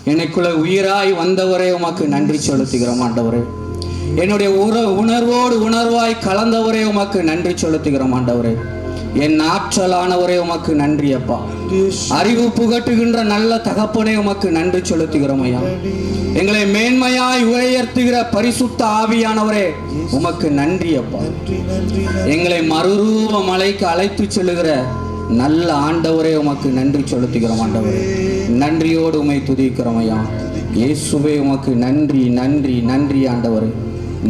எனக்குள்ள உயிராய் வந்தவரே உமக்கு நன்றி செலுத்துகிறோம் ஆண்டவரே. என்னுடைய உணர்வோடு உணர்வாய் கலந்தவரே உமக்கு நன்றி செலுத்துகிறோம் ஆண்டவரே. என் ஆற்றலானவரே உமக்கு நன்றி அப்பா. அறிவு புகட்டுகின்ற நல்ல தகப்பனே உமக்கு நன்றி செலுத்துகிறோம் ஐயா. எங்களை மேன்மையாய் உயர்த்துகிற பரிசுத்த ஆவியானவரே உமக்கு நன்றி அப்பா. எங்களை மறுரூப மலைக்கு அழைத்து செல்லுகிற நல்ல ஆண்டவரே உமக்கு நன்றி செலுத்துகிறோம் ஆண்டவரே. நன்றியோடு உமை துதிக்கிறோம் ஐயா. இயேசுவே உமக்கு நன்றி நன்றி நன்றி ஆண்டவரே.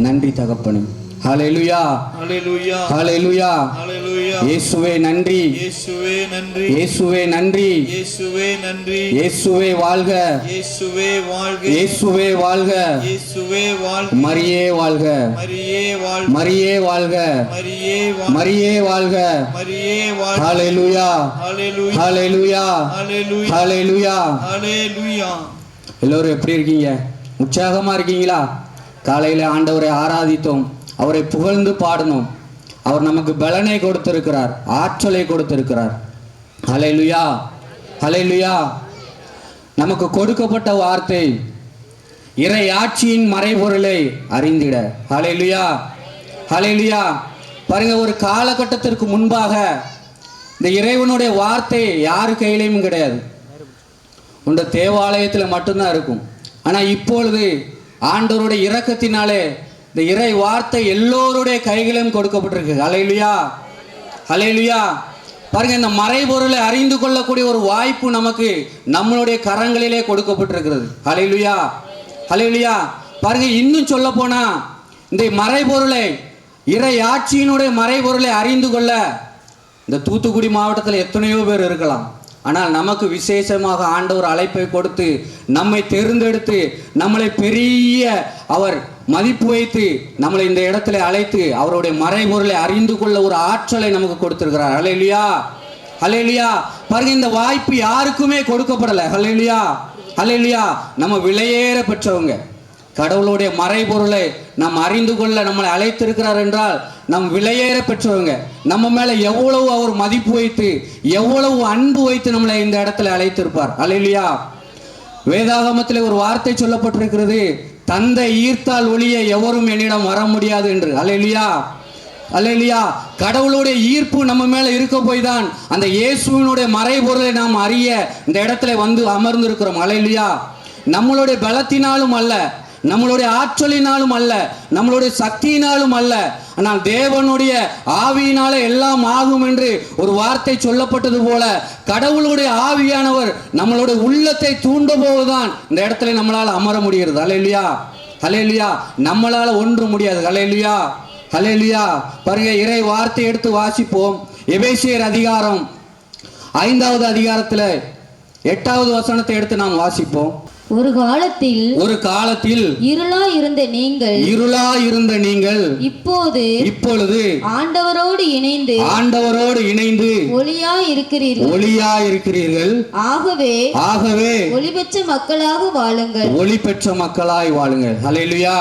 நன்றி தகப்பனே. ஹல்லேலூயா ஹல்லேலூயா ஹல்லேலூயா ஹல்லேலூயா. இயேசுவே நன்றி இயேசுவே நன்றி இயேசுவே நன்றி இயேசுவே நன்றி. இயேசுவே வாழ்க இயேசுவே வாழ்க இயேசுவே வாழ்க இயேசுவே வாழ்க. மரியே வாழ்க மரியே வாழ்க மரியே வாழ்க மரியே வாழ்க மரியே வாழ்க மரியே வாழ்க. ஹல்லேலூயா ஹல்லேலூயா ஹல்லேலூயா ஹல்லேலூயா ஹல்லேலூயா ஹல்லேலூயா. எல்லோரும் எப்படி இருக்கீங்க? உற்சாகமா இருக்கீங்களா? காலையில ஆண்டவரை ஆராதித்தோம், அவரை புகழ்ந்து பாடணும். அவர் நமக்கு பலனை கொடுத்திருக்கிறார், ஆற்றலை கொடுத்திருக்கிறார். ஹல்லேலூயா ஹல்லேலூயா. நமக்கு கொடுக்கப்பட்ட வார்த்தை இறை ஆட்சியின் மறைபொருளை அறிந்திட. ஹல்லேலூயா ஹல்லேலூயா. பாருங்க, ஒரு காலகட்டத்திற்கு முன்பாக இந்த இறைவனுடைய வார்த்தை யாரு கையிலையும் கிடையாது, உண்ட தேவாலயத்தில் மட்டும்தான் இருக்கும். ஆனால் இப்பொழுது ஆண்டவருடைய இரக்கத்தினாலே இந்த இறை வார்த்தை எல்லோருடைய கைகளிலும் கொடுக்கப்பட்டிருக்கு. ஹல்லேலூயா ஹல்லேலூயா. பாருங்க, இந்த மறைபொருளை அறிந்து கொள்ளக்கூடிய ஒரு வாய்ப்பு நமக்கு நம்மளுடைய கரங்களிலே கொடுக்கப்பட்டிருக்கிறது. ஹல்லேலூயா ஹல்லேலூயா. பாருங்க, இன்னும் சொல்ல போனா இந்த மறைபொருளை, இறை ஆட்சியினுடைய மறைபொருளை அறிந்து கொள்ள இந்த தூத்துக்குடி மாவட்டத்தில் எத்தனையோ பேர் இருக்கலாம். ஆனால் நமக்கு விசேஷமாக ஆண்டவர் அழைப்பை கொடுத்து நம்மை தேர்ந்தெடுத்து நம்மளை பெரிய அவர் மதிப்பு வைத்து நம்மளை இந்த இடத்துல அழைத்து அவருடைய மறைபொருளை அறிந்து கொள்ள ஒரு ஆற்றலை நமக்கு கொடுத்திருக்கிறார். ஹல்லேலூயா ஹல்லேலூயா. பாருங்க, இந்த வாய்ப்பு யாருக்குமே கொடுக்கப்படலை. ஹல்லேலூயா ஹல்லேலூயா. நம்ம விலையேற பெற்றவங்க. கடவுளுடைய மறைபொருளை நாம் அறிந்து கொள்ள நம்மளை அழைத்திருக்கிறார் என்றால் நம் விலையேற பெற்றவங்க. நம்ம மேல எவ்வளவு அவர் மதிப்பு வைத்து எவ்வளவு அன்பு வைத்து நம்மளை இந்த இடத்துல அழைத்திருப்பார். ஹல்லேலூயா. வேதாகமத்தில் ஒரு வார்த்தை சொல்லப்பட்டிருக்கிறது, தந்தை ஈர்த்தால் ஒளிய எவரும் என்னிடம் வர முடியாது என்று. ஹல்லேலூயா ஹல்லேலூயா. கடவுளுடைய ஈர்ப்பு நம்ம மேல இருக்க போய் தான் அந்த இயேசுவினுடைய மறைபொருளை நாம் அறிய இந்த இடத்துல வந்து அமர்ந்திருக்கிறோம். ஹல்லேலூயா. நம்மளுடைய பலத்தினாலும் அல்ல, நம்மளுடைய ஆற்றலினாலும் அல்ல, நம்மளுடைய சக்தியினாலும் அல்ல, ஆனால் தேவனுடைய ஆவியினால எல்லாம் ஆகும் என்று ஒரு வார்த்தை சொல்லப்பட்டது போல கடவுளுடைய ஆவியானவர் நம்மளுடைய உள்ளத்தை தூண்ட போதுதான் இந்த இடத்துல நம்மளால் அமர முடிகிறது. ஹல்லேலூயா ஹல்லேலூயா. நம்மளால ஒன்று முடியாது. ஹல்லேலூயா ஹல்லேலூயா. பாருங்க, இறை வார்த்தை எடுத்து வாசிப்போம். எபேசியர் அதிகாரம் 5வது அதிகாரத்தில் 8வது வசனத்தை எடுத்து நாம் வாசிப்போம். ஒரு காலத்தில் இருளா இருந்த நீங்கள் இப்பொழுது ஆண்டவரோடு இணைந்து ஒளியா இருக்கிறீர்கள். ஆகவே ஒளி பெற்ற மக்களாய் வாழுங்கள். ஹல்லேலூயா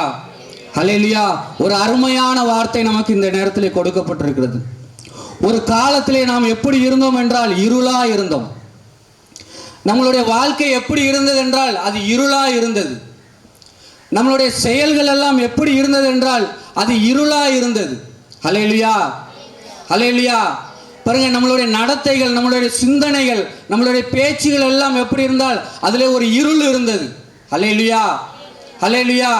ஹல்லேலூயா. ஒரு அருமையான வார்த்தை நமக்கு இந்த நேரத்தில் கொடுக்கப்பட்டிருக்கிறது. ஒரு காலத்திலே நாம் எப்படி இருந்தோம் என்றால் இருளா இருந்தோம். நம்மளுடைய வாழ்க்கை எப்படி இருந்தது என்றால் அது இருளா இருந்தது. நம்மளுடைய செயல்கள் எல்லாம் எப்படி இருந்தது என்றால் அது இருளா இருந்தது. ஹல்லேலூயா ஹல்லேலூயா. பாருங்க, நம்மளுடைய நடத்தைகள், நம்மளுடைய சிந்தனைகள், நம்மளுடைய பேச்சுகள் எல்லாம் எப்படி இருந்தால் அதிலே ஒரு இருள் இருந்தது. ஹல்லேலூயா ஹல்லேலூயா.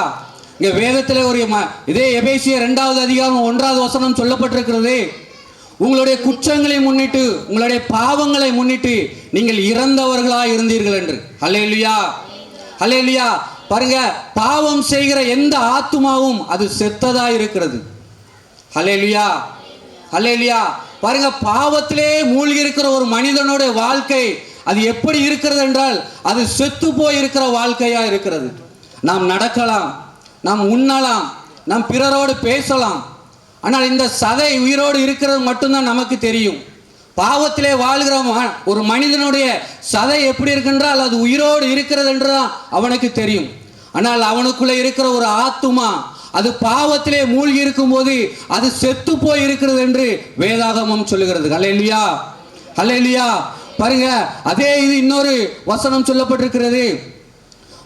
இங்க வேதத்தில் ஒரு இதே எபேசியர் 2வது அதிகாரம் 1வது வசனம் சொல்லப்பட்டிருக்கிறது, உங்களுடைய குற்றங்களை முன்னிட்டு, உங்களுடைய பாவங்களை முன்னிட்டு நீங்கள் இறந்தவர்களாக இருந்தீர்கள் என்று. ஹல்லேலூயா ஹல்லேலூயா. பாருங்க, பாவம் செய்கிற எந்த ஆத்துமாவும் அது செத்ததா இருக்கிறது. ஹல்லேலூயா ஹல்லேலூயா. பாருங்க, பாவத்திலே மூழ்கி இருக்கிற ஒரு மனிதனுடைய வாழ்க்கை அது எப்படி இருக்கிறது என்றால் அது செத்து போய் இருக்கிற வாழ்க்கையா இருக்கிறது. நாம் நடக்கலாம், நாம் உண்ணலாம், நாம் பிறரோடு பேசலாம், ஆனால் இந்த சதை உயிரோடு இருக்கிறது மட்டும்தான் நமக்கு தெரியும். பாவத்திலே வாழ்கிற ஒரு மனிதனுடைய சதை எப்படி இருக்கின்றால் அது உயிரோடு இருக்கிறது என்றுதான் அவனுக்கு தெரியும். ஆனால் அவனுக்குள்ளே இருக்கிற ஒரு ஆத்துமா அது பாவத்திலே மூழ்கி இருக்கும் போது அது செத்து போய் இருக்கிறது என்று வேதாகமம் சொல்லுகிறது. ஹல்லேலூயா ஹல்லேலூயா. பாருங்க, அதே இது இன்னொரு வசனம் சொல்லப்பட்டிருக்கிறது.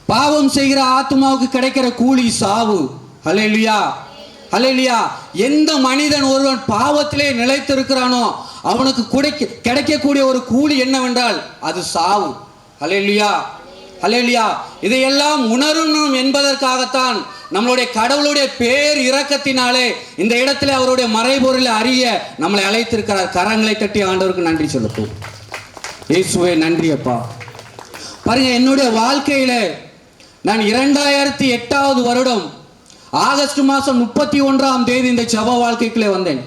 பாவம் செய்கிற ஆத்மாவுக்கு கிடைக்கிற கூலி சாவு. ஹல்லேலூயா, ஹல்லேலூயா. எந்த மனிதன் ஒருவன் பாவத்திலே நிலைத்திருக்கிறானோ அவனுக்கு கிடைக்கக்கூடிய ஒரு கூலி என்னவென்றால் அது சாவு. ஹல்லேலூயா, ஹல்லேலூயா. இதையெல்லாம் உணரணும் என்பதற்காகத்தான் நம்மளுடைய கடவுளுடைய பேர் இரக்கத்தினாலே இந்த இடத்துல அவருடைய மறைபொருளை அறிய நம்மளை அழைத்திருக்கிறார். கரங்களை தட்டி ஆண்டவருக்கு நன்றி செலுத்தும். இயேசுவே நன்றி அப்பா. பாருங்க, என்னுடைய வாழ்க்கையில நான் 2008 வருடம் ஆகஸ்ட் மாதம் 31 இந்த ஜெப வாழ்க்கைக்குள்ளே வந்தேன்.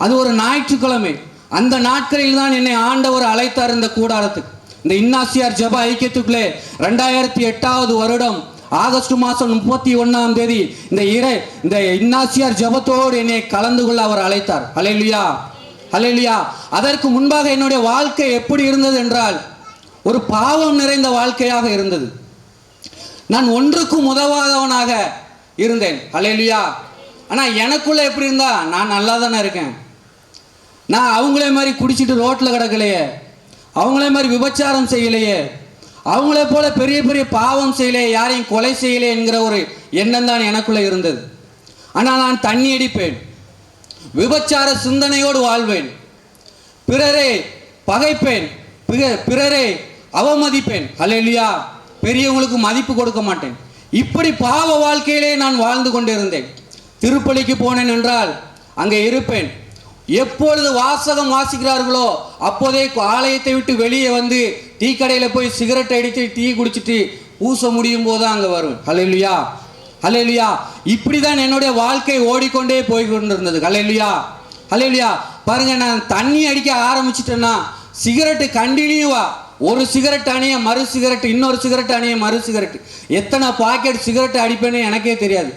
அது ஒரு ஞாயிற்றுக்கிழமை. அந்த நாட்களில் தான் என்னை ஆண்டவர் அழைத்தார் இந்த கூடாரத்துக்கு, இந்த இன்னாசியார் ஜெப ஐக்கியத்துக்குள்ளே. 2008 வருடம் ஆகஸ்ட் மாதம் 31 இந்த இன்னாசியார் ஜெபத்தோடு என்னை கலந்து கொள்ள அவர் அழைத்தார். ஹல்லேலூயா, ஹல்லேலூயா. அதற்கு முன்பாக என்னுடைய வாழ்க்கை எப்படி இருந்தது என்றால் ஒரு பாவம் நிறைந்த வாழ்க்கையாக இருந்தது. நான் ஒன்றுக்கும் உதவாதவனாக இருந்தேன். ஹல்லேலூயா. ஆனால் எனக்குள்ள எப்படி இருந்தா, நான் நல்லா தானே இருக்கேன், நான் அவங்களே மாதிரி குடிச்சிட்டு ரோட்டில் கிடக்கலையே, அவங்களே மாதிரி விபச்சாரம் செய்யலையே, அவங்களே போல பெரிய பெரிய பாவம் செய்யலையே, யாரையும் கொலை செய்யலையே என்கிற ஒரு எண்ணம் தான் எனக்குள்ளே இருந்தது. ஆனால் நான் தண்ணி அடிப்பேன், விபச்சார சிந்தனையோடு வாழ்வேன், பிறரை பகைப்பேன், பிறரை அவமதிப்பேன். ஹல்லேலூயா. பெரியவங்களுக்கு மதிப்பு கொடுக்க மாட்டேன். இப்படி பாவ வாழ்க்கையிலே நான் வாழ்ந்து கொண்டிருந்தேன். திருப்பலிக்கு போனேன் என்றால் அங்கே இருப்பேன். எப்பொழுது வாசகம் வாசிக்கிறார்களோ அப்போதே ஆலயத்தை விட்டு வெளியே வந்து டீ கடையில் போய் சிகரெட் அடித்து டீ குடிச்சிட்டு பூச முடியும் போது அங்கே வருவேன். ஹல்லேலூயா, ஹல்லேலூயா. இப்படி தான் என்னுடைய வாழ்க்கை ஓடிக்கொண்டே போய் கொண்டிருந்தது. ஹல்லேலூயா, ஹல்லேலூயா. பாருங்க, நான் தண்ணி அடிக்க ஆரம்பிச்சிட்டேன்னா சிகரெட்டு கண்டினியூவா, ஒரு சிகரெட் அணிய மறு சிகரெட், இன்னொரு சிகரெட் அணிய மறு சிகரெட், எத்தனை பாக்கெட் சிகரெட் அடிப்பேன்னு எனக்கே தெரியாது.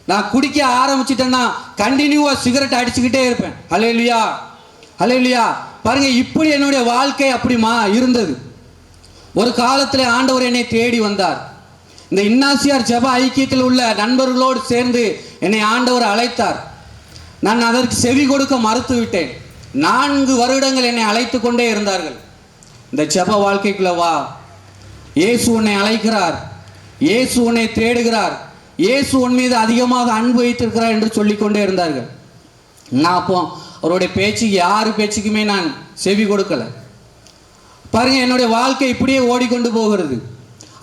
நான் குடிக்க ஆரம்பிச்சிட்டேன்னா கண்டினியூவா சிகரெட் அடிச்சுக்கிட்டே இருப்பேன். ஹல்லேலூயா, ஹல்லேலூயா. பாருங்க, இப்படி என்னுடைய வாழ்க்கை அப்படி இருந்தது. ஒரு காலத்தில் ஆண்டவர் என்னை தேடி வந்தார். இந்த இன்னாசியார் ஜெப ஐக்கியத்தில் உள்ள நண்பர்களோடு சேர்ந்து என்னை ஆண்டவர் அழைத்தார். நான் அதற்கு செவி கொடுக்க மறுத்து விட்டேன். 4 வருடங்கள் என்னை அழைத்து கொண்டே இருந்தார்கள். இந்த ஜெப வாழ்க்கைக்குள்ள வா, இயேசு உன்னை அழைக்கிறார், இயேசு உன்னை தேடுகிறார், இயேசு உன் மீது அதிகமாக அன்பு வைத்திருக்கிறார் என்று சொல்லிக்கொண்டே இருந்தார்கள். நான் அப்போ அவருடைய பேச்சுக்கு, யார் பேச்சுக்குமே நான் செவி கொடுக்கல. பாருங்க, என்னுடைய வாழ்க்கை இப்படியே ஓடிக்கொண்டு போகிறது.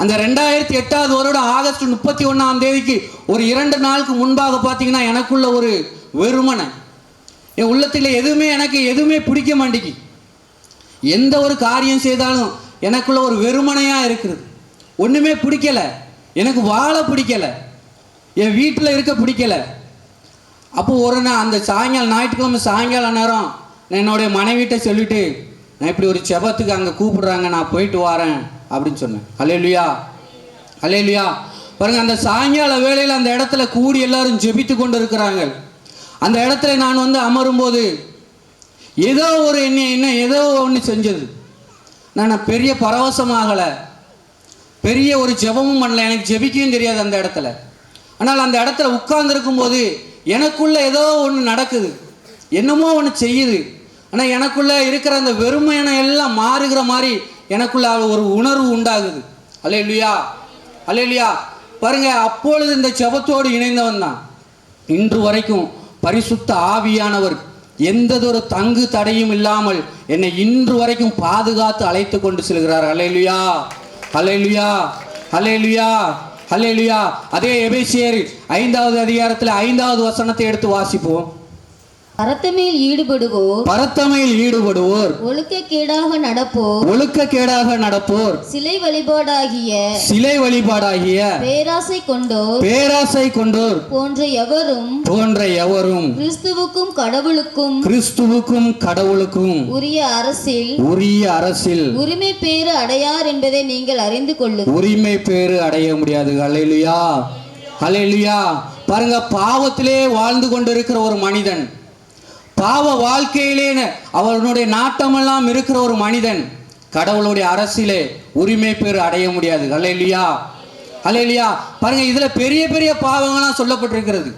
அந்த 2008 வருடம் ஆகஸ்ட் 31 ஒரு 2 நாளுக்கு முன்பாக பார்த்தீங்கன்னா எனக்குள்ள ஒரு வெறுமனை, என் உள்ளத்தில் எனக்கு எதுவுமே பிடிக்க மாட்டேங்கி. எந்த ஒரு காரியம் செய்தாலும் எனக்குள்ள ஒரு வெறுமனையாக இருக்கிறது. ஒன்றுமே பிடிக்கலை, எனக்கு வாழ பிடிக்கலை, என் வீட்டில் இருக்க பிடிக்கலை. அப்போ அந்த ஞாயிற்றுக்கிழமை சாயங்கால நேரம் நான் என்னுடைய மனைவிட்ட சொல்லிட்டு, நான் இப்படி ஒரு ஜெபத்துக்கு அங்கே கூப்பிடுறாங்க, நான் போயிட்டு வரேன் அப்படின்னு சொன்னேன். ஹல்லேலூயா, ஹல்லேலூயா. பாருங்க, அந்த சாயங்கால வேளையில் அந்த இடத்துல கூடி எல்லாரும் ஜெபித்து கொண்டு இருக்கிறாங்க. அந்த இடத்துல நான் அமரும்போது ஏதோ ஒரு ஏதோ ஒன்று செஞ்சது. நான் பெரிய பரவசமாகலை, பெரிய ஒரு ஜெபமும் பண்ணல, எனக்கு ஜெபிக்கவும் தெரியாது அந்த இடத்துல. ஆனால் அந்த இடத்துல உட்கார்ந்துருக்கும் போது எனக்குள்ள ஏதோ ஒன்று நடக்குது, என்னமோ ஒன்று செய்யுது. ஆனால் எனக்குள்ள இருக்கிற அந்த வெறுமையான எல்லாம் மாறுகிற மாதிரி எனக்குள்ள ஒரு உணர்வு உண்டாகுது. ஹல்லேலூயா, ஹல்லேலூயா. பாருங்க, அப்பொழுது இந்த ஜெபத்தோடு இணைந்தவன் தான் இன்று வரைக்கும் பரிசுத்த ஆவியானவர் எந்ததொரு தங்கு தடையும் இல்லாமல் என்னை இன்று வரைக்கும் பாதுகாத்து அழைத்து கொண்டு செல்கிறார். ஹல்லேலூயா, ஹல்லேலூயா, ஹல்லேலூயா, ஹல்லேலூயா. அதே எபேசியர் 5வது அதிகாரத்தில் 5வது வசனத்தை எடுத்து வாசிப்போம். பரத்தமையில் ஈடுபடுவோர் ஒழுக்கக்கேடாக நடப்போர் சிலை வழிபாடாகிய பேராசை கொண்டோர் போன்ற எவரும் கிறிஸ்துவுக்கும் கடவுளுக்கும் உரிய அரசில் உரிமை பேறு அடையார் என்பதை நீங்கள் அறிந்து கொள்ளுங்கள். உரிமை பேறு அடைய முடியாது. ஹல்லேலூயா, ஹல்லேலூயா. பாருங்க, பாவத்திலே வாழ்ந்து கொண்டிருக்கிற ஒரு மனிதன், பாவ வாழ்க்கையிலே அவனுடைய நாட்டமெல்லாம் இருக்கிற ஒரு மனிதன் கடவுளுடைய அரசிலே உரிமை பேறு அடைய முடியாது. ஹல்லேலூயா, ஹல்லேலூயா. பாருங்க, இதுல பெரிய பெரிய பாவங்கள்லாம் சொல்லப்பட்டிருக்கிறது.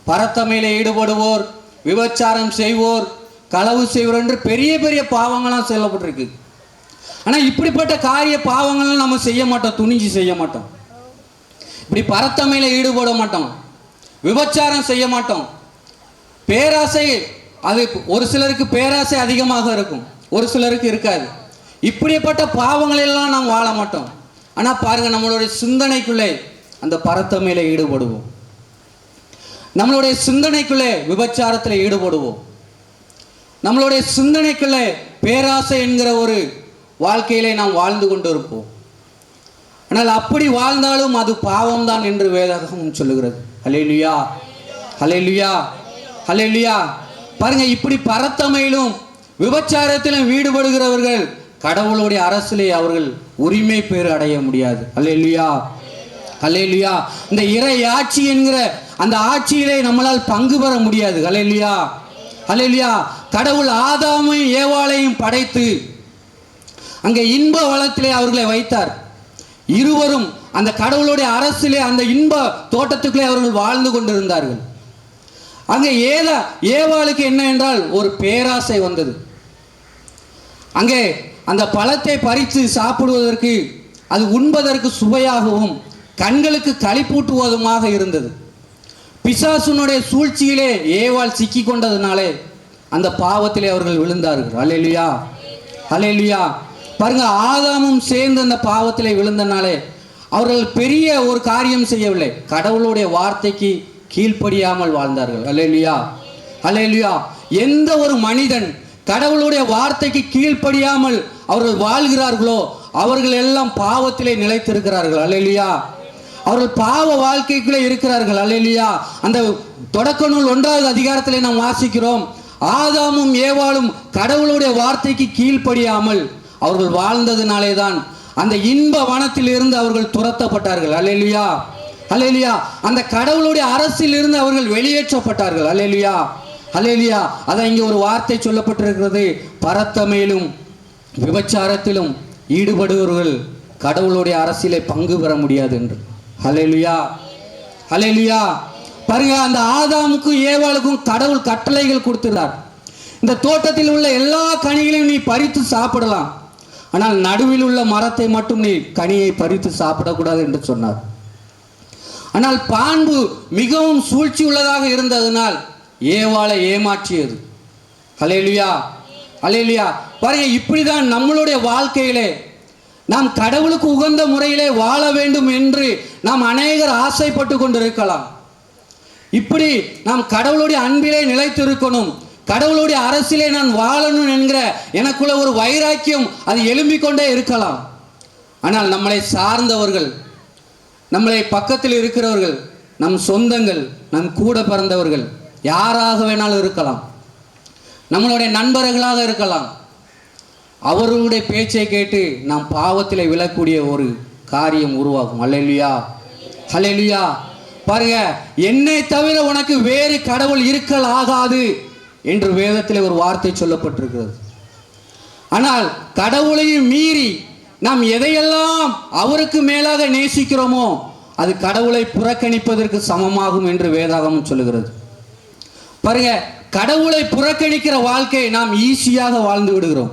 பரத்தமையிலே ஈடுபடுவோர், விபச்சாரம் செய்வோர், களவு செய்வோர் என்று பெரிய பெரிய பாவங்கள்லாம் சொல்லப்பட்டிருக்கு. ஆனால் இப்படிப்பட்ட பாவங்கள்லாம் நம்ம செய்ய மாட்டோம், துணிஞ்சு செய்ய மாட்டோம். இப்படி பரத்தமையில ஈடுபட மாட்டோம், விபச்சாரம் செய்ய மாட்டோம். பேராசை, அது ஒரு சிலருக்கு பேராசை அதிகமாக இருக்கும், ஒரு சிலருக்கு இருக்காது. இப்படிப்பட்ட பாவங்களெல்லாம் நாம் வாழ மாட்டோம். ஆனால் பாருங்க, நம்மளுடைய சிந்தனைக்குள்ளே அந்த பரத்தமையில ஈடுபடுவோம், நம்மளுடைய சிந்தனைக்குள்ளே விபச்சாரத்தில் ஈடுபடுவோம், நம்மளுடைய சிந்தனைக்குள்ளே பேராசை என்கிற ஒரு வாழ்க்கையிலே நாம் வாழ்ந்து கொண்டு இருப்போம். ஆனால் அப்படி வாழ்ந்தாலும் அது பாவம்தான் என்று வேதாகமம் சொல்லுகிறது. ஹல்லேலூயா, ஹல்லேலூயா, ஹல்லேலூயா. பாருங்க, இப்படி பரத்தமையிலும் விபச்சாரத்திலும் ஈடுபடுகிறவர்கள் கடவுளுடைய அரசிலே அவர்கள் உரிமை பேறு அடைய முடியாது. ஹல்லேலூயா, ஹல்லேலூயா. இந்த இறை ஆட்சி என்கிற அந்த ஆட்சியிலே நம்மளால் பங்கு பெற முடியாது. ஹல்லேலூயா, ஹல்லேலூயா. கடவுள் ஆதாமையும் ஏவாளையும் படைத்து அங்கே இன்ப வளத்திலே அவர்களை வைத்தார். இருவரும் அந்த கடவுளுடைய அரசிலே அந்த இன்ப தோட்டத்துக்குள்ளே அவர்கள் வாழ்ந்து கொண்டிருந்தார்கள். அங்கே ஏவாளுக்கு என்ன என்றால் ஒரு பேராசை வந்தது. அங்கே அந்த பழத்தை பறித்து சாப்பிடுவதற்கு, அது உண்பதற்கு சுவையாகவும் கண்களுக்கு களிப்பூட்டுவதுமாக இருந்தது. பிசாசுனுடைய சூழ்ச்சியிலே ஏவாள் சிக்கி கொண்டதுனாலே அந்த பாவத்திலே அவர்கள் விழுந்தார்கள். ஹல்லேலூயா, ஹல்லேலூயா. பாருங்க, ஆதாமும் சேர்ந்து அந்த பாவத்திலே விழுந்தனாலே அவர்கள் பெரிய ஒரு காரியம் செய்யவில்லை, கடவுளுடைய வார்த்தைக்கு கீழ்ப்படியாமல் வாழ்ந்தார்கள். ஹல்லேலூயா, ஹல்லேலூயா. எந்த ஒரு மனிதன் கடவுளுடைய வார்த்தைக்கு கீழ்ப்படியாமல் அவர்கள் வாழ்கிறார்களோ அவர்கள் எல்லாம் பாவத்திலே நிலைத்திருக்கிறார்கள். ஹல்லேலூயா. அவர்கள் பாவ வாழ்க்கைக்குள்ளே இருக்கிறார்கள். ஹல்லேலூயா. அந்த தொடக்க நூல் 1வது அதிகாரத்திலே நாம் வாசிக்கிறோம், ஆதாமும் ஏவாளும் கடவுளுடைய வார்த்தைக்கு கீழ்ப்படியாமல் அவர்கள் வாழ்ந்ததினாலே தான் அந்த இன்ப வனத்தில் இருந்து அவர்கள் துரத்தப்பட்டார்கள். ஹல்லேலூயா, ஹல்லேலூயா. அந்த கடவுளுடைய அரசில் இருந்து அவர்கள் வெளியேற்றப்பட்டார்கள். ஹல்லேலூயா, ஹல்லேலூயா. அதான் இங்கே ஒரு வார்த்தை சொல்லப்பட்டிருக்கிறது, பரத்தமையிலும் விபச்சாரத்திலும் ஈடுபடுபவர்கள் கடவுளுடைய அரசிலே பங்கு பெற முடியாது என்று. ஹல்லேலூயா, ஹல்லேலூயா. பாருங்க, அந்த ஆதாமுக்கும் ஏவாளுக்கும் கடவுள் கட்டளைகள் கொடுத்துறார். இந்த தோட்டத்தில் உள்ள எல்லா கனிகளையும் நீ பறித்து சாப்பிடலாம், ஆனால் நடுவில் உள்ள மரத்தை மட்டும் நீ கனியை பறித்து சாப்பிடக்கூடாது என்று சொன்னார். ஆனால் பாம்பு மிகவும் சூழ்ச்சி உள்ளதாக இருந்ததனால் ஏவாளை ஏமாற்றியது. ஹல்லேலூயா, ஹல்லேலூயா. பாருங்க, இப்படிதான் நம்மளுடைய வாழ்க்கையிலே நாம் கடவுளுக்கு உகந்த முறையிலே வாழ வேண்டும் என்று நாம் அநேகர் ஆசைப்பட்டு கொண்டிருக்கலாம். இப்படி நாம் கடவுளுடைய அன்பிலே நிலைத்திருக்கணும், கடவுளுடைய அரசிலே நான் வாழணும் என்கிற எனக்குள்ள ஒரு வைராக்கியம் அது எழும்பிக் கொண்டே இருக்கலாம். ஆனால் நம்மளை சார்ந்தவர்கள், நம்மளை பக்கத்தில் இருக்கிறவர்கள், நம் சொந்தங்கள், நம் கூட பிறந்தவர்கள் யாராக வேணாலும் இருக்கலாம், நம்மளுடைய நண்பர்களாக இருக்கலாம், அவர்களுடைய பேச்சை கேட்டு நாம் பாவத்திலே விழக்கூடிய ஒரு காரியம் உருவாகும். ஹல்லேலூயா, ஹல்லேலூயா. பாருங்க, என்னை தவிர உனக்கு வேறு கடவுள் இருக்கல் ஆகாது என்று வேதத்தில் ஒரு வார்த்தை சொல்லப்பட்டிருக்கிறது. ஆனால் கடவுளையும் மீறி நாம் எதையெல்லாம் அவருக்கு மேலாக நேசிக்கிறோமோ அது கடவுளை புறக்கணிப்பதற்கு சமமாகும் என்று வேதாகமம் சொல்லுகிறது. பாருங்க, கடவுளை புறக்கணிக்கிற வாழ்க்கை நாம் ஈஸியாக வாழ்ந்து விடுகிறோம்,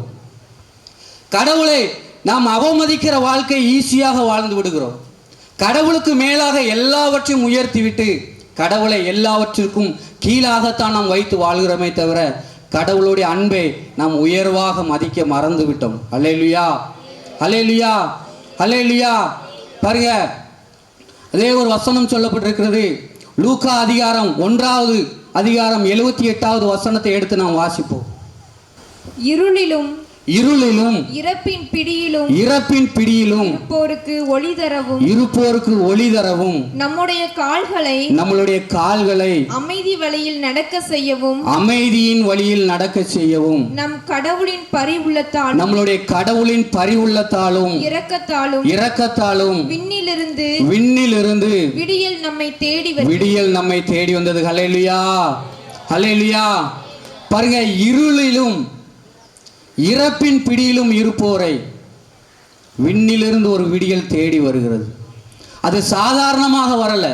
கடவுளை நாம் அவமதிக்கிற வாழ்க்கை ஈஸியாக வாழ்ந்து விடுகிறோம். கடவுளுக்கு மேலாக எல்லாவற்றையும் உயர்த்திவிட்டு கடவுளை எல்லாவற்றிற்கும் கீழாகத்தான் நாம் வைத்து வாழ்கிறோமே தவிர கடவுளுடைய அன்பை நாம் உயர்வாக மதிக்க மறந்து விட்டோம். ஹல்லேலூயா, ஹல்லேலூயா, ஹல்லேலூயா. பாருங்க, அதே ஒரு வசனம் சொல்லப்பட்டிருக்கிறது, லூக்கா அதிகாரம் 1வது அதிகாரம் 78வது வசனத்தை எடுத்து நாம் வாசிப்போம். இருளிலும் இறப்பின் பிடியிலும் இருப்போருக்கு ஒளி தரவும் நம்முடைய கால்களை அமைதியின் வழியில் நடக்க செய்யவும் நம்மளுடைய கடவுளின் பரிவுள்ளத்தாலும் இரக்கத்தாலும் விண்ணிலிருந்து விடியல் நம்மை தேடி வந்தது. ஹல்லேலூயா, ஹல்லேலூயா. பாருங்க, இருளிலும் இறப்பின் பிடியிலும் இருப்போரை விண்ணிலிருந்து ஒரு விடியல் தேடி வருகிறது. அது சாதாரணமாக வரல,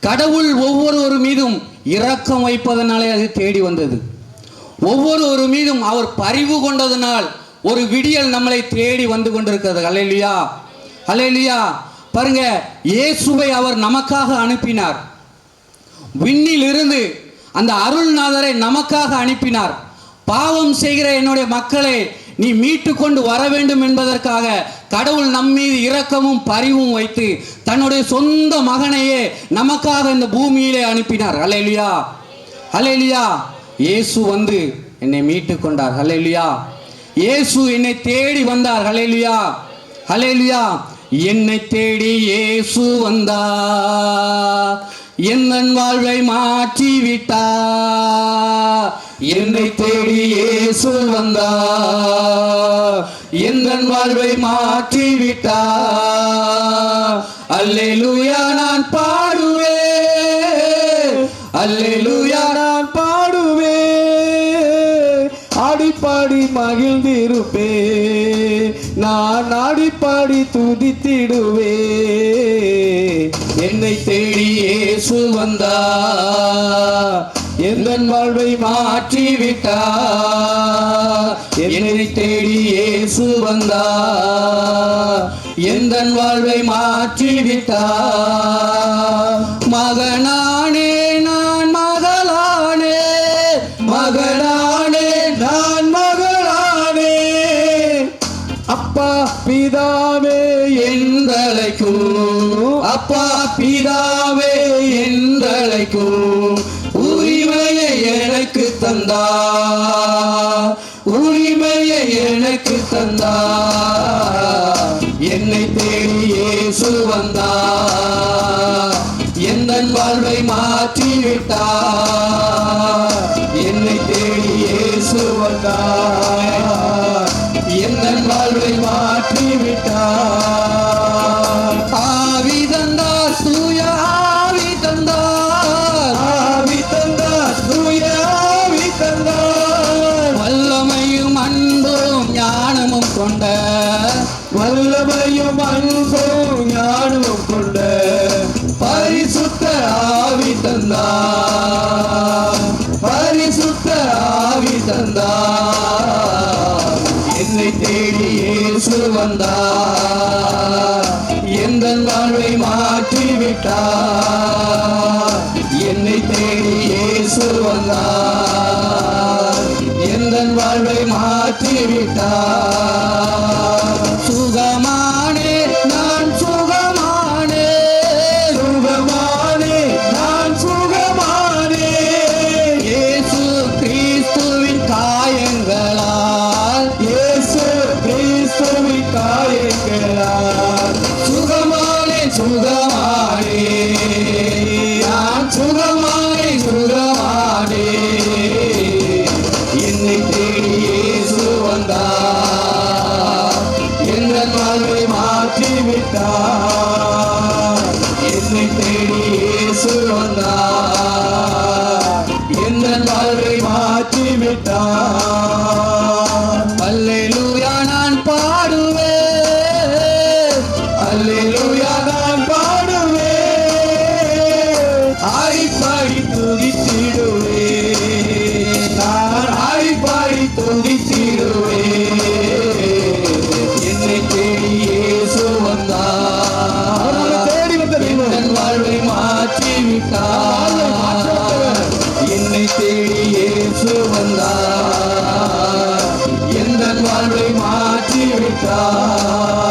கடவுள் ஒவ்வொரு மீதும் இரக்கம் வைப்பதனாலே அது தேடி வந்தது. ஒவ்வொரு மீதும் அவர் பரிவு கொண்டதனால் ஒரு விடியல் நம்மளை தேடி வந்து கொண்டிருக்கிறது. ஹல்லேலூயா, ஹல்லேலூயா. பாருங்க, இயேசுவை அவர் நமக்காக அனுப்பினார். விண்ணில் இருந்து அந்த அருள்நாதரை நமக்காக அனுப்பினார். பாவம் செய்கிற என்னுடைய மக்களை நீ மீட்டு கொண்டு வர வேண்டும் என்பதற்காக கடவுள் நம்மீது இரக்கமும் பரிவும் வைத்து தன்னுடைய சொந்த மகனையே நமக்காக இந்த பூமியிலே அனுப்பினார். ஹல்லேலூயா, ஹல்லேலூயா. இயேசு வந்து என்னை மீட்டு கொண்டார். ஹல்லேலூயா. இயேசு என்னை தேடி வந்தார். ஹல்லேலூயா, ஹல்லேலூயா. என்னை தேடி இயேசு வந்தார், என் வாழ்வை மாற்றி விட்டார். என்னை தேடி இயேசு வந்தார், என் வாழ்வை மாற்றி விட்டார். அல்லேலூயா நான் பாடுவேன், அல்லேலூயா நான் பாடுவேன். ஆடிப்பாடி மகிழ்ந்திருப்பே, நான் ஆடிப்பாடி துதித்திடுவே. என்னை தேடி இயேசு வந்தார், என் வாழ்வை மாற்றி விட்டார். என்னை தேடி இயேசு வந்தார், என் வாழ்வை மாற்றி விட்டார். மகனானே நான் மகளானே, மகனானே நான் மகளானே. அப்பா பிதாவே என்றழைக்கும், அப்பா பிதாவே என்றழைக்கும். உரிமையை எனக்கு தந்தார், உரிமையை எனக்கு தந்தார். என்னை தேடி இயேசு வந்தார், என் வாழ்வை மாற்றி விட்டார். என்னை தேடி இயேசு வந்தார், என் வாழ்வை மாற்றி விட்டார். ஆவி தந்தார், தூய ஆவி தந்தார், ஆவி தந்தார், தூய ஆவி தந்தார். வல்லமையும் அன்பும் ஞானமும் கொண்ட, வல்லமையும் அன்பும் ஞானமும் கொண்ட பரிசுத்த ஆவி தந்தார், பரிசுத்த ஆவி தந்தார். என்னை தேடி இயேசு வந்தார், என் வாழ்வை மாற்றி விட்டார். என்னை தேடி இயேசு வந்தார், என் வாழ்வை மாற்றி விட்டார். சுகமானே நான் சுகமானே, சுகமானே நான் சுகமானே. இயேசு கிறிஸ்துவின் காயங்களால், இயேசு கிறிஸ்துவின் காயங்களால் சுகமானே, சுகமானே நான் சுகமானே, சுகமானே. என்னை தேடி இயேசு வந்தார், என் வாழ்வை மாற்றி விட்டார். என்னை தேடி இயேசு வந்தார், என் வாழ்வை மாற்றி விட்டார். அல்லேலூயா நான் பாடுவேன், அல்லேலூயா நான் பாடுவேன். ஆடிப்பாடி துதித்திடுவே, நான் ஆடிப்பாடி துதித்திடுவே. என்னை தேடி இயேசு வந்தார், தேடி வந்த என் வாழ்வை மாற்றி விட்டார். என்னை தேடி இயேசு வந்தார், என் வாழ்வை மாற்றி விட்டார்.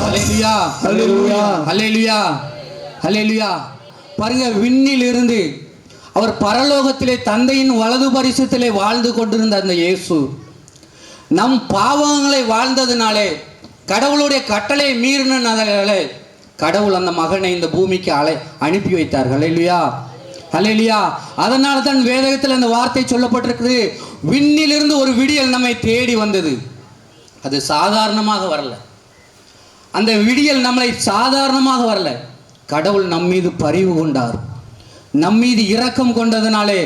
ஹல்லேலூயா, ஹல்லேலூயா, ஹல்லேலூயா, ஹல்லேலூயா. பாருங்க, விண்ணில் இருந்து அவர் பரலோகத்திலே தந்தையின் வலது பரிசுத்திலே வாழ்ந்து கொண்டிருந்த அந்த இயேசு நம் பாவங்களை வாழ்ந்ததினாலே, கடவுளுடைய கட்டளை மீறினாலே கடவுள் அந்த மகனை இந்த பூமிக்கு அனுப்பி வைத்தார். ஹல்லேலூயா, ஹல்லேலூயா. அதனால தான் வேதத்தில் அந்த வார்த்தை சொல்லப்பட்டிருக்குது, விண்ணிலிருந்து ஒரு விடியல் நம்மை தேடி வந்தது. அது சாதாரணமாக வரல, அந்த விடியல் நம்மளை சாதாரணமாக வரல. கடவுள் நம்மீது பரிவு கொண்டார், நம்மீது இரக்கம் கொண்டதினாலே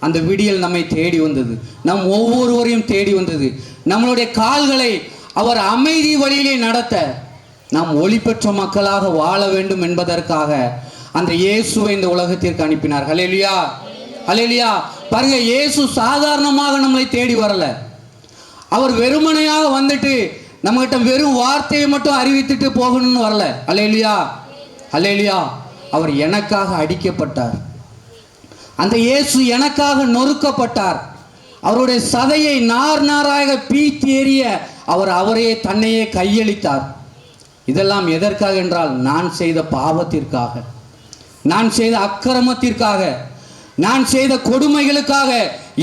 அந்த விடியல் நம்மை தேடி வந்தது, நம் ஒவ்வொருவரையும் தேடி வந்தது. நம்மளுடைய கால்களை அவர் அமைதி வழியிலே நடத்த, நாம் ஒளி பெற்ற மக்களாக வாழ வேண்டும் என்பதற்காக அந்த இயேசுவை இந்த உலகத்திற்கு அனுப்பினார். ஹல்லேலூயா, ஹல்லேலூயா. பாருங்க, இயேசு சாதாரணமாக நம்மளை தேடி வரல. அவர் வெறுமனையாக வந்துட்டு நம்மகிட்ட வெறும் வார்த்தையை மட்டும் அறிவித்துட்டு போகணும்னு வரல. அல்லேலூயா, அல்லேலூயா. அவர் எனக்காக அடிக்கப்பட்டார். அந்த இயேசு எனக்காக நொறுக்கப்பட்டார். அவருடைய சதையை நார் நாராக பீத்தி எறிய அவர் அவரையே தன்னையே கையளித்தார். இதெல்லாம் எதற்காக என்றால், நான் செய்த பாவத்திற்காக, நான் செய்த அக்கிரமத்திற்காக, நான் செய்த கொடுமைகளுக்காக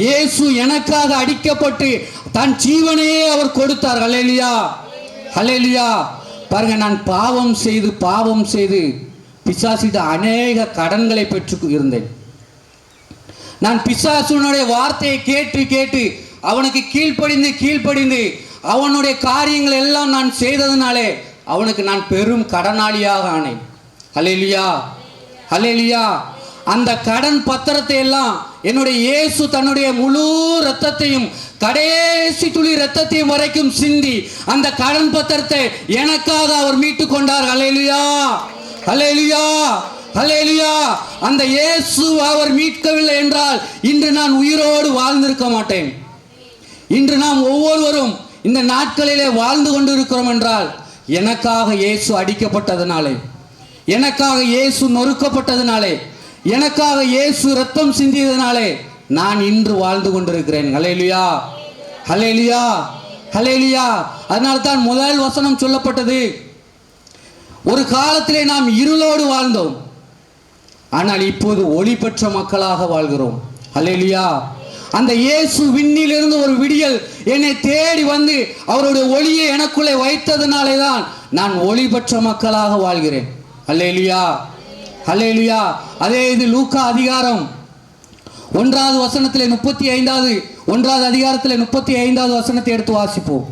இயேசு எனக்காக அடிக்கப்பட்டு தன் ஜீவனையே அவர் கொடுத்தார். ஹல்லேலூயா, ஹல்லேலூயா. பாருங்க, நான் பாவம் செய்து பிசாசிட்ட அநேக கடன்களை பெற்று இருந்தேன். நான் பிசாசுனுடைய வார்த்தையை கேட்டு அவனுக்கு கீழ்ப்படிந்து அவனுடைய காரியங்கள் எல்லாம் நான் செய்ததினாலே அவனுக்கு நான் பெரும் கடனாளியாக ஆனேன். ஹல்லேலூயா, ஹல்லேலூயா. அந்த கடன் பத்திரத்தை எல்லாம் என்னுடைய இயேசு தன்னுடைய முழு இரத்தத்தையும், கடைசி துளி இரத்தத்தையும் வரைக்கும் சிந்தி அந்த கடன் பத்திரத்தை எனக்காக அவர் மீட்டு கொண்டார். ஹல்லேலூயா, ஹல்லேலூயா, ஹல்லேலூயா. அந்த இயேசு அவர் மீட்கவில்லை என்றால் இன்று நான் உயிரோடு வாழ்ந்திருக்க மாட்டேன். இன்று நாம் ஒவ்வொருவரும் இந்த நாட்களிலே வாழ்ந்து கொண்டு இருக்கிறோம் என்றால் எனக்காக இயேசு அடிக்கப்பட்டதினாலே, எனக்காக இயேசு நொறுக்கப்பட்டதினாலே, எனக்காக இயேசு ரத்தம் சிந்தியதினாலே நான் இன்று வாழ்ந்து கொண்டிருக்கிறேன். ஹல்லேலூயா, ஹல்லேலூயா, ஹல்லேலூயா. அதனால தான் முதல் வசனம் சொல்லப்பட்டது, ஒரு காலத்திலே நாம் இருளோடு வாழ்ந்தோம், ஆனால் இப்போது ஒளி பெற்ற மக்களாக வாழ்கிறோம். ஹல்லேலூயா. அந்த இயேசு விண்ணிலிருந்து ஒரு விடியல் என்னை தேடி வந்து அவருடைய ஒளியை எனக்குள்ளே வைத்ததினாலே தான் நான் ஒளி பெற்ற மக்களாக வாழ்கிறேன். ஹல்லேலூயா, ஹல்லேலூயா. அதே இது லூக்கா அதிகாரம் 1வது வசனத்திலே 1வது அதிகாரத்திலே 35வது வசனத்தை எடுத்து வாசிப்போம்.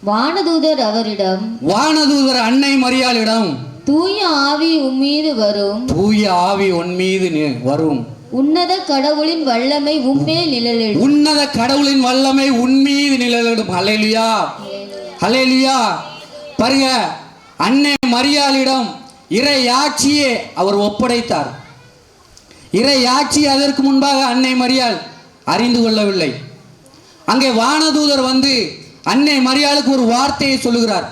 வானதூதர் அவரிடம், வானதூதர் அன்னை மரியாளிடம், தூய ஆவி உம்மீது வரும், தூய ஆவி உன் மீது வரும், உன்னத கடவுளின் வல்லமை உம்மேல் நிழலிடும், உன்னத கடவுளின் வல்லமை உன் மீது நிழலிடும். ஹல்லேலூயா, ஹல்லேலூயா. பாருங்க, அன்னை மரியாளிடம் இறையாட்சியே அவர் ஒப்படைத்தார். இறையாட்சி அதற்கு முன்பாக அன்னை மரியாள் அறிந்து கொள்ளவில்லை. அங்கே வானதூதர் வந்து அன்னை மரியாளுக்கு ஒரு வார்த்தையை சொல்லுகிறார்.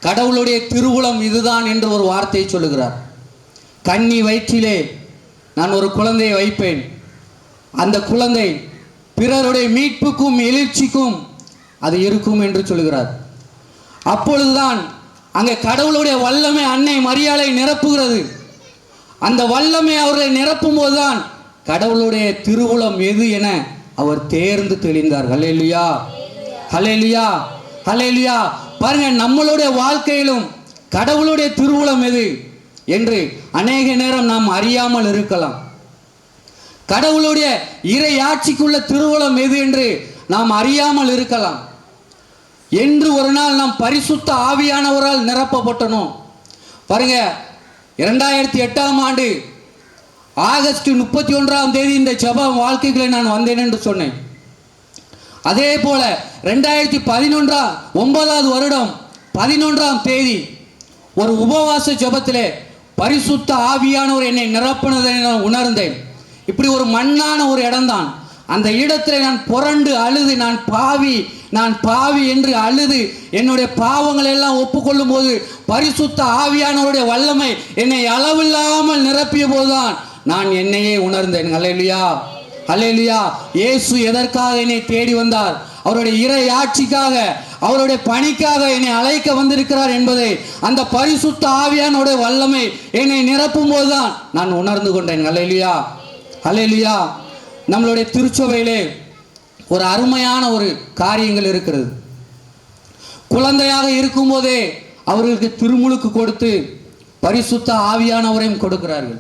கடவுளுடைய திருவுளம் இதுதான் என்று ஒரு வார்த்தையை சொல்லுகிறார். கன்னி வயிற்றிலே நான் ஒரு குழந்தையை வைப்பேன், அந்த குழந்தை பிறருடைய மீட்புக்கும் எழுச்சிக்கும் அது இருக்கும் என்று சொல்லுகிறார். அப்பொழுதுதான் அங்கே கடவுளுடைய வல்லமை அன்னை மரியாளை நிரப்புகிறது. அந்த வல்லமை அவர்களை நிரப்பும் போதுதான் கடவுளுடைய திருவுளம் எது என அவர் தேர்ந்து தெளிந்தார். ஹல்லேலூயா, ஹல்லேலூயா, ஹல்லேலூயா. பாருங்க, நம்மளுடைய வாழ்க்கையிலும் கடவுளுடைய திருவுளம் எது என்று அநேக நேரம் நாம் அறியாமல் இருக்கலாம். கடவுளுடைய இறையாட்சிக்குள்ள திருவுளம் எது என்று நாம் அறியாமல் இருக்கலாம். என்று ஒரு நாள் நாம் பரிசுத்த ஆவியானவரால் நிரப்பப்பட்டனோம். பாருங்க, 2008ஆம் ஆண்டு ஆகஸ்ட் 31ஆம் தேதி இந்த ஜெபம் வாழ்க்கைகளை நான் வந்தேன் என்று சொன்னேன். அதே போல 2011 வருடம் 11ஆம் தேதி ஒரு உபவாச ஜெபத்திலே பரிசுத்த ஆவியானவர் என்னை நிரப்பினதை நான் உணர்ந்தேன். இப்படி ஒரு மண்ணான ஒரு இடம்தான். அந்த இடத்துல நான் புரண்டு அழுது, நான் பாவி என்று அழுது என்னுடைய பாவங்களை எல்லாம் ஒப்புக்கொள்ளும் போது பரிசுத்த ஆவியானவருடைய வல்லமை என்னை அளவில்லாமல் நிரப்பிய போதுதான் நான் என்னையே உணர்ந்தேன். ஹல்லேலூயா, ஹல்லேலூயா. இயேசு எதற்காக என்னை தேடி வந்தார்? அவருடைய இறை ஆட்சிக்காக, அவருடைய பணிக்காக என்னை அழைக்க வந்திருக்கிறார் என்பதை அந்த பரிசுத்த ஆவியானவருடைய வல்லமை என்னை நிரப்பும் போதுதான் நான் உணர்ந்து கொண்டேன். ஹல்லேலூயா, ஹல்லேலூயா. நம்மளுடைய திருச்சபையிலே ஒரு அருமையான ஒரு காரியங்கள் இருக்கிறது. குழந்தையாக இருக்கும்போதே அவர்களுக்கு திருமுழுக்கு கொடுத்து பரிசுத்த ஆவியானவரையும் கொடுக்கிறார்கள்.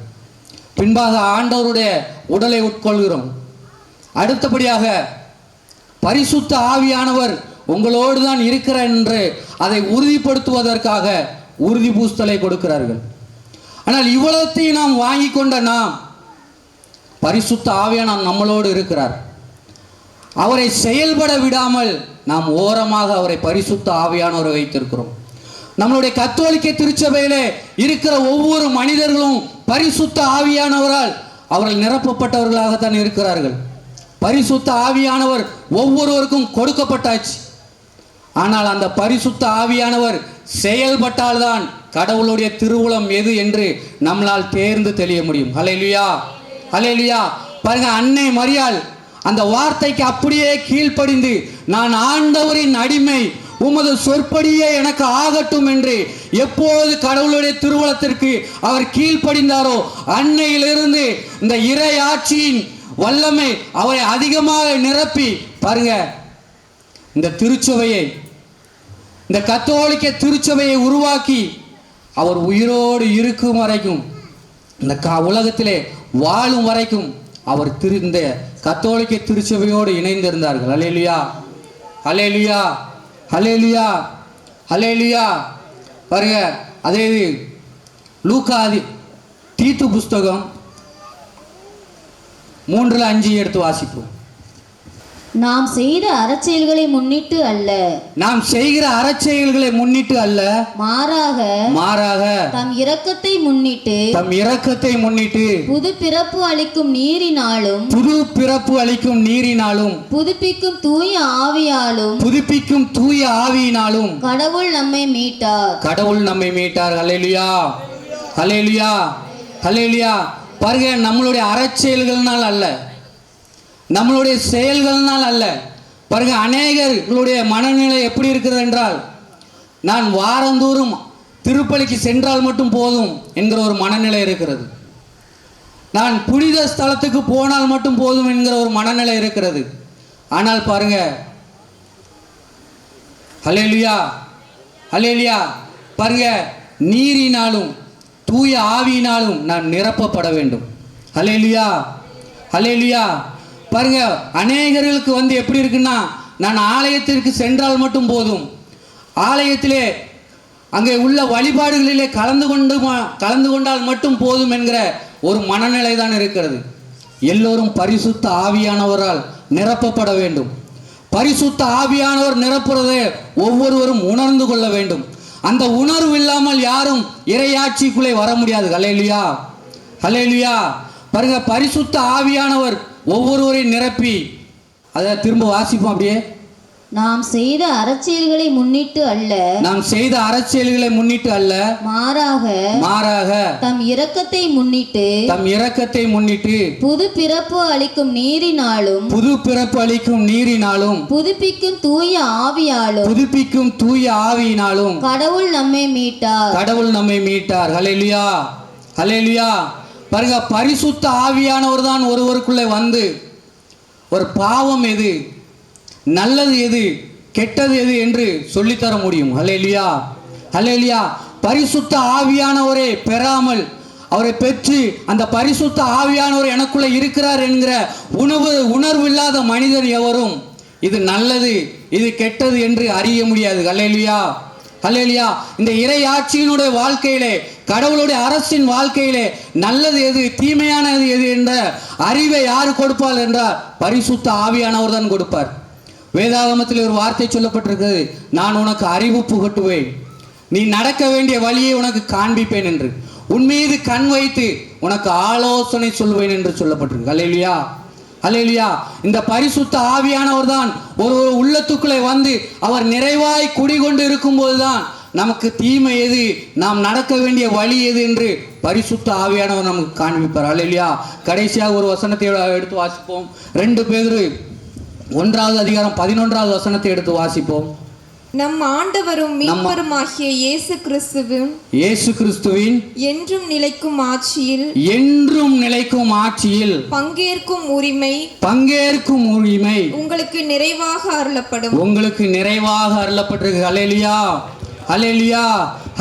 பின்பாக ஆண்டவருடைய உடலை உட்கொள்கிறோம். அடுத்தபடியாக பரிசுத்த ஆவியானவர் உங்களோடு தான் இருக்கிறார் என்று அதை உறுதிப்படுத்துவதற்காக உறுதி பூஸ்தலை கொடுக்கிறார்கள். ஆனால் இவ்வளத்தையும் நாம் வாங்கி கொண்ட நாம், பரிசுத்த ஆவியானவர் நம்மளோடு இருக்கிறார். அவரை செயல்பட விடாமல் நாம் ஓரமாக அவரை பரிசுத்த ஆவியானவரை வைத்திருக்கிறோம். நம்மளுடைய கத்தோலிக்க திருச்சபையிலே இருக்கிற ஒவ்வொரு மனிதர்களும் பரிசுத்த ஆவியானவரால் அவர்கள் நிரப்பப்பட்டவர்களாகத்தான் இருக்கிறார்கள். பரிசுத்த ஆவியானவர் ஒவ்வொருவருக்கும் கொடுக்கப்பட்டாச்சு. ஆனால் அந்த பரிசுத்த ஆவியானவர் செயல்பட்டால்தான் கடவுளுடைய திருவுளம் எது என்று நம்மளால் தேர்ந்து தெளிய முடியும். ஹல்லேலூயா, ஹல்லேலூயா. பாருங்க, அன்னை மரியாள் அந்த வார்த்தைக்கு அப்படியே கீழ்ப்படிந்து, நான் ஆண்டவரின் அடிமை, உமது சொற்படியே எனக்கு ஆகட்டும் என்று எப்போது கடவுளுடைய திருவுளத்திற்கு அவர் கீழ்ப்படிந்தாரோ அன்னையிலிருந்து இந்த இறை ஆட்சியின் வல்லமை அவரை அதிகமாக நிரப்பி, பாருங்க, இந்த திருச்சபையை, இந்த கத்தோலிக்க திருச்சபையை உருவாக்கி அவர் உயிரோடு இருக்கும் வரைக்கும், இந்த உலகத்திலே வாழும் வரைக்கும் அவர் இந்த கத்தோலிக்க திருச்சபையோடு இணைந்திருந்தார்கள். ஹல்லேலூயா, ஹல்லேலூயா, ஹல்லேலூயா, ஹல்லேலூயா. பாருங்க, அதே லூக்கா தீத்து புஸ்தகம் 3:5 எடுத்து வாசிப்போம். நாம் செய்த அறச்செயல்களை முன்னிட்டு அல்ல, நாம் செய்கிற அறச்செயல்களை முன்னிட்டு அல்ல, மாறாக தம் இரக்கத்தை முன்னிட்டு, புது பிறப்பு அளிக்கும் நீரினாலும், புதுப்பிக்கும் தூய ஆவியாலும் கடவுள் நம்மை மீட்டார். ஹல்லேலூயா, ஹல்லேலூயா, ஹல்லேலூயா. பாருங்க, நம்மளுடைய அறச்செயல்கள்னால் அல்ல, நம்மளுடைய செயல்கள்னால் அல்ல. பாருங்க, அநேகர்களுடைய மனநிலை எப்படி இருக்கிறது என்றால், நான் வாரந்தோறும் திருப்பலிக்கு சென்றால் மட்டும் போதும் என்கிற ஒரு மனநிலை இருக்கிறது. நான் புனித ஸ்தலத்துக்கு போனால் மட்டும் போதும் என்கிற ஒரு மனநிலை இருக்கிறது. ஆனால் பாருங்க, ஹல்லேலூயா, ஹல்லேலூயா. பாருங்க, நீரினாலும் தூய ஆவியினாலும் நான் நிரப்பப்பட வேண்டும். ஹல்லேலூயா, ஹல்லேலூயா. பாருங்க, அநேகர்களுக்கு எப்படி இருக்குன்னா, நான் ஆலயத்திற்கு சென்றால் மட்டும் போதும், ஆலயத்திலே அங்கே உள்ள வழிபாடுகளிலே கலந்து கொண்டால் மட்டும் போதும் என்கிற ஒரு மனநிலை தான் இருக்கிறது. எல்லோரும் பரிசுத்த ஆவியானவரால் நிரப்பப்பட வேண்டும். பரிசுத்த ஆவியானவர் நிரப்புறதை ஒவ்வொருவரும் உணர்ந்து கொள்ள வேண்டும். அந்த உணர்வு இல்லாமல் யாரும் இறையாட்சிக்குள்ளே வர முடியாது. ஹல்லேலூயா, ஹல்லேலூயா. பாருங்க, பரிசுத்த ஆவியானவர் ஒவ்வொருவரையும் நிரப்பி, அதை திரும்ப வாசிப்போம் அப்படியே. நாம் செய்த அறச்செயல்களை முன்னிட்டு அல்ல, மாறாக தம் இரக்கத்தை முன்னிட்டு, புது பிறப்பு அளிக்கும் நீரினாலும், புதுப்பிக்கும் தூய ஆவியினாலும் கடவுள் நம்மை மீட்டார். ஹல்லேலூயா, ஹல்லேலூயா. பாருங்க, பரிசுத்த ஆவியானவர் தான் ஒருவருக்குள்ளே வந்து ஒரு பாவம் எது, நல்லது எது, கெட்டது எது என்று சொல்லித்தர முடியும். ஹல்லேலூயா, ஹல்லேலூயா. பரிசுத்த ஆவியானவரை பெறாமல், அவரை பெற்று அந்த பரிசுத்த ஆவியானவர் எனக்குள்ள இருக்கிறார் என்கிற உணர்வு இல்லாத மனிதர் எவரும் இது நல்லது இது கெட்டது என்று அறிய முடியாது. ஹல்லேலூயா, ஹல்லேலூயா. இந்த இறை ஆட்சியினுடைய வாழ்க்கையிலே, கடவுளுடைய அரசின் வாழ்க்கையிலே நல்லது எது, தீமையானது எது என்ற அறிவை யார் கொடுப்பார் என்றால் பரிசுத்த ஆவியானவர் தான் கொடுப்பார். வேதாகமத்தில் ஒரு வார்த்தை சொல்லப்பட்டிருக்கிறது, நான் உனக்கு அறிவு புகட்டுவேன், நீ நடக்க வேண்டிய வழியை உனக்கு காண்பிப்பேன் என்று, உன் மீது கண் வைத்து உனக்கு ஆலோசனை சொல்வேன் என்று சொல்லப்பட்டிருக்கு. ஹல்லேலூயா, ஹல்லேலூயா. இந்த பரிசுத்த ஆவியானவர் தான் ஒரு உள்ளத்துக்குள்ளே வந்து அவர் நிறைவாய் குடிகொண்டு இருக்கும்போது தான் நமக்கு தீமை எது, நாம் நடக்க வேண்டிய வழி எது என்று பரிசுத்த ஆவியானவர் நமக்கு காண்பிப்பார். ஹல்லேலூயா. கடைசியாக ஒரு வசனத்தை எடுத்து வாசிப்போம். 2 பேதுரு 1வது அதிகாரம் 11வது வசனத்தை எடுத்து வாசிப்போம். நம் ஆண்டவரும் மீட்பருமாகிய இயேசு கிறிஸ்துவின் என்றும் நிலைக்கும் ஆட்சியில் பங்கேற்கும் உரிமை உங்களுக்கு நிறைவாக அருளப்பட்டிருக்கு. ஹல்லேலூயா, ஹல்லேலூயா,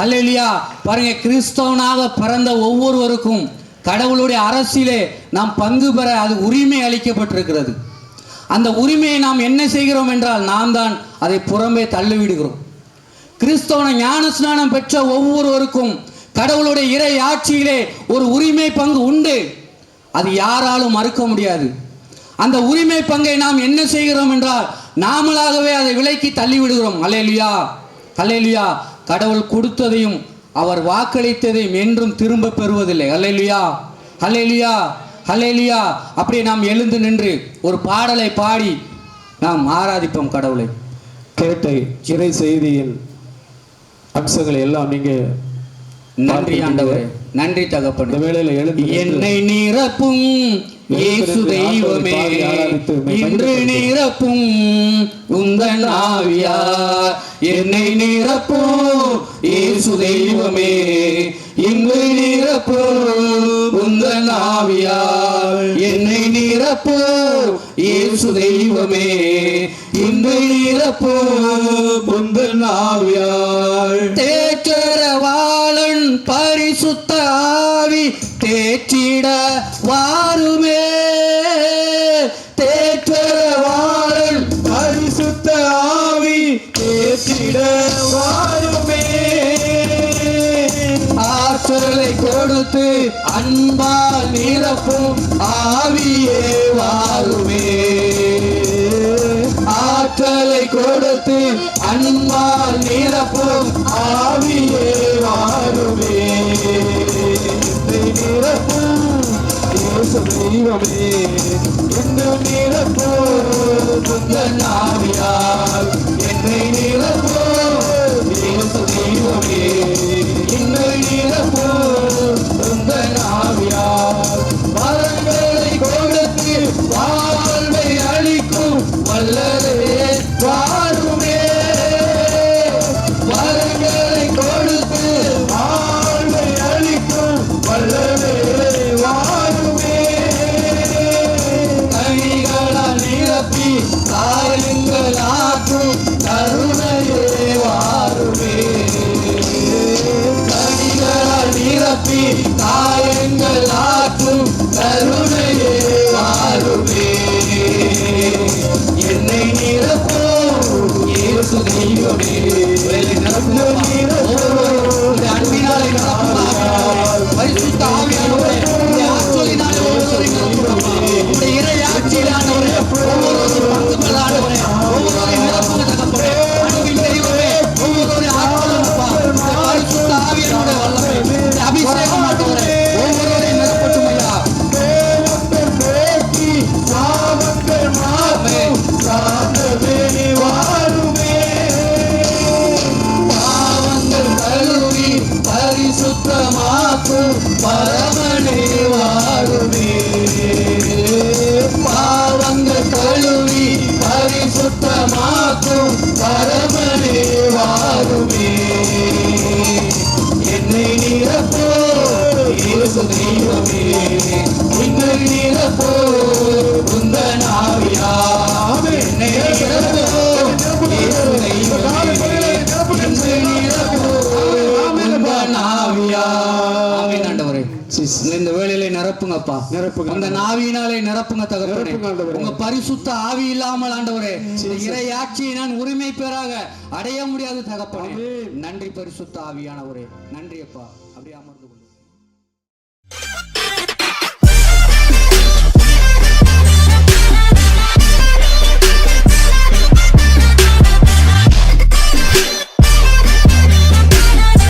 ஹல்லேலூயா. பாருங்க, கிறிஸ்தவனாக பிறந்த ஒவ்வொருவருக்கும் கடவுளுடைய அரசிலே நாம் பங்கு பெற அது உரிமை அளிக்கப்பட்டிருக்கிறது. அந்த உரிமையை நாம் என்ன செய்கிறோம் என்றால், நாம் தான் அதை புறம்பே தள்ளிவிடுகிறோம். கிறிஸ்தவன ஞான ஸ்நானம் பெற்ற ஒவ்வொருவருக்கும் கடவுளுடைய இறை ஆட்சியிலே ஒரு உரிமை பங்கு உண்டு. அது யாராலும் மறுக்க முடியாது. அந்த உரிமை பங்கை நாம் என்ன செய்கிறோம் என்றால், நாமளாகவே அதை விலைக்கு தள்ளிவிடுகிறோம். ஹல்லேலூயா, ஹல்லேலூயா. கடவுள் கொடுத்ததையும் அவர் வாக்களித்ததையும் என்றும் திரும்ப பெறுவதில்லை. ஹல்லேலூயா, ஹல்லேலூயா, ஹல்லேலூயா. அப்படியே நாம் எழுந்து நின்று ஒரு பாடலை பாடி நாம் ஆராதிப்போம் கடவுளை. கேட்ட இறை செய்தியின் அம்சங்களை எல்லாம் நீங்க நன்றி ஆண்டவரே, நன்றி இந்த தகப்பனே. வேளையில எழுந்து என்னை நிரப்பும் இயேசு தெய்வமே, இன்று நிரப்பும் உந்தன் ஆவியார். என்னை நிரப்பும் இயேசு தெய்வமே, இன்று நிரப்பும் உந்தன் ஆவியார். என்னை நிரப்பும் இயேசு தெய்வமே, இன்று நிரப்பும் உந்தன் ஆவியார். தேற்றரவாளன் பரிசுத்த ஆவி தேற்றிட வாருமே, தேற்றரவாளன் பரிசுத்த ஆவி தேற்றிட வாருமே. ஆற்றலை கொடுத்து அன்பால் நிரப்பும் ஆவியே வாருமே, ஆற்றலை கொடுத்து அன்பால் நிரப்பும் ஆவியே வாருமே. நிரப்பும் இயேசு தெய்வமே, இந்த நிரப்பும் உந்தன் ஆவியார். என்னை நிரப்பும் இயேசு தெய்வமே, இந்த நிரப்பும் உந்தன் ஆவியார். வரங்களை கொடுத்து வாழ்வை அளிக்கும் வல்லரே வாருமே, வரங்களை கொடுத்து வாழ்வை அளிக்கும் வல்லரே வாருமே. கனிகளால் நிரப்பி காயங்கள் ஆற்றும் கருணையே வாருமே, கனிகளால் நிரப்பி காயங்கள் ஆற்றும் கருணையே வாருமே. என்னை நிரப்பும் இயேசு தெய்வமே, அன்பினாலே பரிசுத்த ஆவியானவரே, ஆற்றலினாலே ஒவ்வொருவரை நிரப்பும் இறை ஆட்சியிலானவரே, ஒவ்வொருவரும் பங்குகளானவரே, ஒவ்வொருவரை நிரப்பும் தகப்பனே. அன்பின் தெய்வமே, ஒவ்வொருவரை ஆட்களப்பா, பரிசுத்த ஆவியானவரே வல்லமை அபிஷேகம் ஆண்டவரே, ஒவ்வொருவரை நிரப்பட்டும் ஐயா. பாவங்கள் கழுவி பரிசுத்தமாக்கும் பரமனே வாருமே, பாவங்கள் கழுவி பரிசுத்தமாக்கும் பரமனே வாருமே. என்னை நிரப்போ இயேசு தெய்வமே, என்னை நிரப்போ உந்தன் ஆவியார். என்னை நிரப்போ இயேசு தெய்வமே, என்னை நிரப்போ உந்தன் ஆவியார். ஆமென் ஆண்டவரே, இந்த வேளையிலே நிரப்புங்கப்பா, நிரப்புங்க. உங்க ஆவியினாலே நிரப்புங்க தகப்பனே. நிரப்புங்க ஆண்டவரே. உங்க பரிசுத்த ஆவி இல்லாமல் ஆண்டவரே இந்த இறையாட்சியை நான் உரிமை பெறாக அடைய முடியாது தகப்பனே. நன்றி பரிசுத்த ஆவியானவரே, நன்றி அப்பா. அப்படியே அமர்ந்து கொள்ளும்.